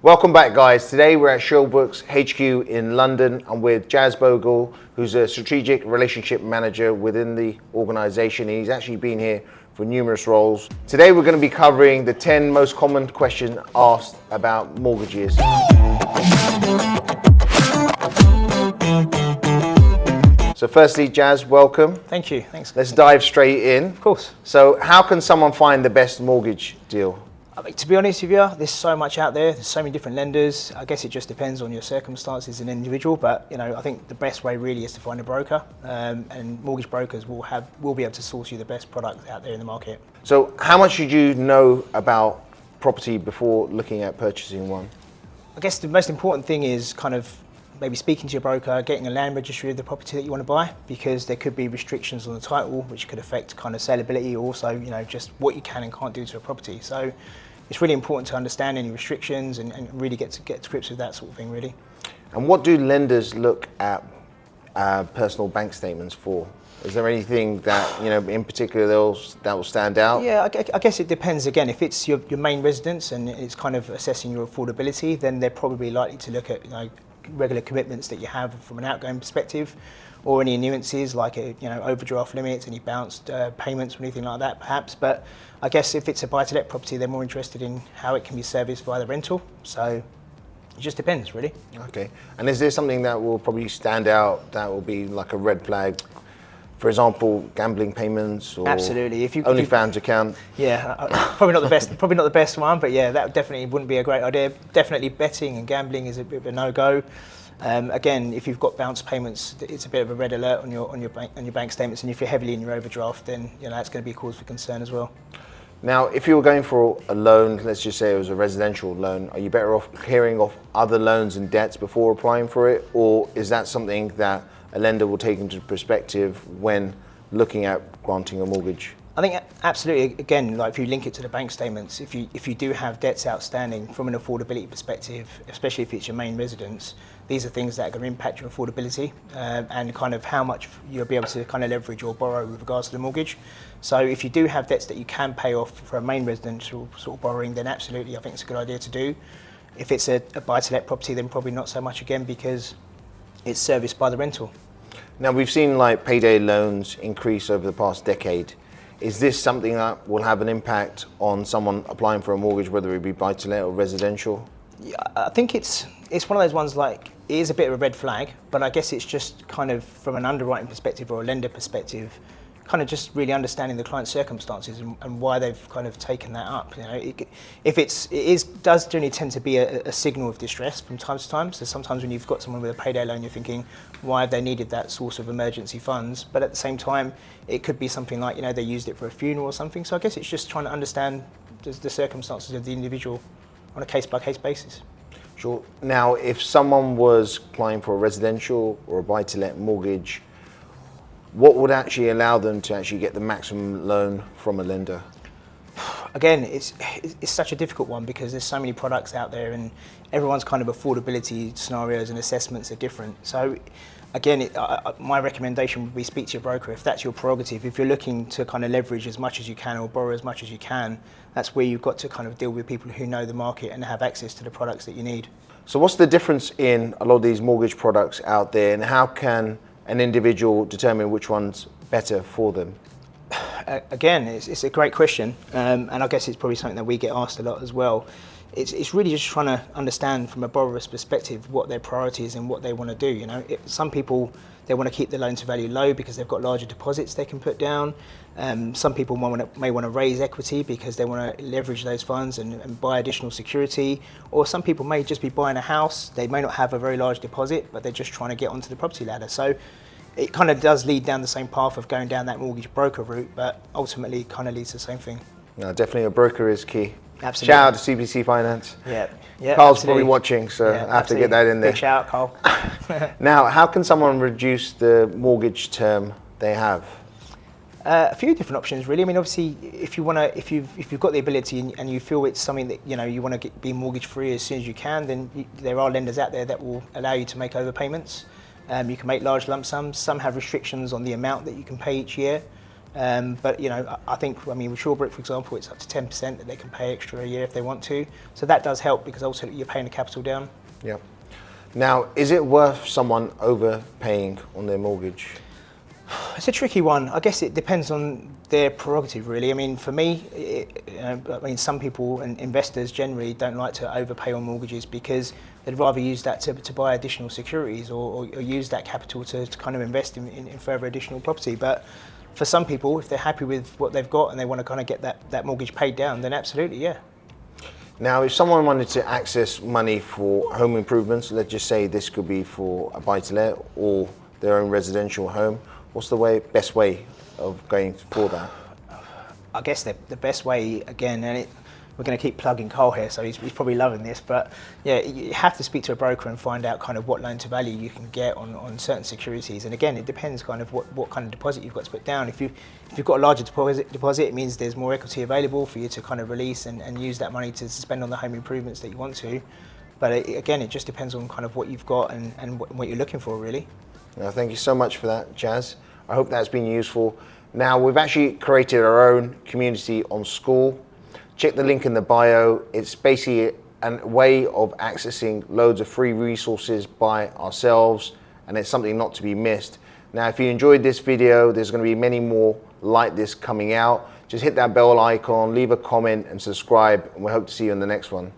Welcome back, guys. Today we're at Showbooks HQ in London. I'm with Jazz Bogle, who's a strategic relationship manager within the organization. He's actually been here for numerous roles. Today we're going to be covering the 10 most common questions asked about mortgages. So firstly, Jazz, welcome. Thank you. Thanks. Let's dive straight in. Of course. So how can someone find the best mortgage deal? I mean, to be honest with you, there's so much out there. There's so many different lenders. I guess it just depends on your circumstances as an individual. But I think the best way really is to find a broker, and mortgage brokers will be able to source you the best product out there in the market. So how much should you know about property before looking at purchasing one? I guess the most important thing is kind of maybe speaking to your broker, getting a land registry of the property that you want to buy, because there could be restrictions on the title which could affect kind of saleability, or also just what you can and can't do to a property. So it's really important to understand any restrictions and really get to grips with that sort of thing, really. And what do lenders look at personal bank statements for? Is there anything that in particular that will stand out? Yeah, I guess it depends. Again, if it's your main residence and it's kind of assessing your affordability, then they're probably likely to look at regular commitments that you have from an outgoing perspective, or any annuitances like overdraft limits, any bounced payments or anything like that perhaps. But I guess if it's a buy-to-let property, they're more interested in how it can be serviced via the rental. So it just depends, really. Okay. And is there something that will probably stand out that will be like a red flag? For example, gambling payments or absolutely. OnlyFans account. Yeah, probably not the best. Probably not the best one, but yeah, that definitely wouldn't be a great idea. Definitely betting and gambling is a bit of a no-go. Again, if you've got bounce payments, it's a bit of a red alert on your bank statements, and if you're heavily in your overdraft, then that's going to be a cause for concern as well. Now, if you were going for a loan, let's just say it was a residential loan, are you better off clearing off other loans and debts before applying for it, or is that something that a lender will take into perspective when looking at granting a mortgage? I think absolutely. Again, like if you link it to the bank statements, if you do have debts outstanding from an affordability perspective, especially if it's your main residence, these are things that are going to impact your affordability and kind of how much you'll be able to kind of leverage or borrow with regards to the mortgage. So if you do have debts that you can pay off for a main residential sort of borrowing, then absolutely I think it's a good idea to do. If it's a buy-to-let property, then probably not so much, again, because it's serviced by the rental. Now, we've seen like payday loans increase over the past decade. Is this something that will have an impact on someone applying for a mortgage, whether it be buy-to-let or residential? Yeah, I think it's one of those ones, like, it is a bit of a red flag, but I guess it's just kind of from an underwriting perspective or a lender perspective, kind of just really understanding the client's circumstances and why they've kind of taken that up. It does generally tend to be a signal of distress from time to time. So sometimes when you've got someone with a payday loan, you're thinking, why have they needed that source of emergency funds? But at the same time, it could be something like, they used it for a funeral or something. So I guess it's just trying to understand the circumstances of the individual on a case-by-case basis. Sure. Now, if someone was applying for a residential or a buy-to-let mortgage, what would actually allow them to actually get the maximum loan from a lender? Again, it's such a difficult one because there's so many products out there and everyone's kind of affordability scenarios and assessments are different. So again, my recommendation would be speak to your broker if that's your prerogative. If you're looking to kind of leverage as much as you can or borrow as much as you can, that's where you've got to kind of deal with people who know the market and have access to the products that you need. So what's the difference in a lot of these mortgage products out there, and how can an individual determine which one's better for them? Again, it's a great question, and I guess it's probably something that we get asked a lot as well. It's really just trying to understand from a borrower's perspective what their priority is and what they want to do. Some people, they want to keep the loan to value low because they've got larger deposits they can put down. Some people may want to raise equity because they want to leverage those funds and buy additional security. Or some people may just be buying a house. They may not have a very large deposit, but they're just trying to get onto the property ladder. So it kind of does lead down the same path of going down that mortgage broker route, but ultimately it kind of leads to the same thing. No, definitely a broker is key. Absolutely. Shout out to CBC Finance. Yeah, Carl's absolutely. probably watching, so I have to get that in there. Big shout out, Carl. Now, how can someone reduce the mortgage term they have? A few different options, really. I mean, obviously, if you've got the ability and you feel it's something that you want to be mortgage free as soon as you can, then there are lenders out there that will allow you to make overpayments. You can make large lump sums. Some have restrictions on the amount that you can pay each year. But you know, I think, I mean, with Shawbrook, for example, it's up to 10% that they can pay extra a year if they want to. So that does help because ultimately you're paying the capital down. Yeah. Now, is it worth someone overpaying on their mortgage? It's a tricky one. I guess it depends on their prerogative, really. I mean, for me, some people and investors generally don't like to overpay on mortgages because they'd rather use that to buy additional securities or use that capital to kind of invest in further additional property. But for some people, if they're happy with what they've got and they want to kind of get that mortgage paid down, then absolutely, yeah. Now, if someone wanted to access money for home improvements, let's just say this could be for a buy-to-let or their own residential home, what's the best way of going for that? I guess the best way, again, and we're going to keep plugging Carl here, so he's probably loving this, but yeah, you have to speak to a broker and find out kind of what loan to value you can get on certain securities. And again, it depends kind of what kind of deposit you've got to put down. If you've got a larger deposit, it means there's more equity available for you to kind of release and use that money to spend on the home improvements that you want to. But again, it just depends on kind of what you've got and what you're looking for, really. Now, thank you so much for that, Jazz. I hope that's been useful. Now, we've actually created our own community on School. Check the link in the bio. It's basically a way of accessing loads of free resources by ourselves, and it's something not to be missed. Now, if you enjoyed this video, there's going to be many more like this coming out. Just hit that bell icon, leave a comment and subscribe, and we hope to see you in the next one.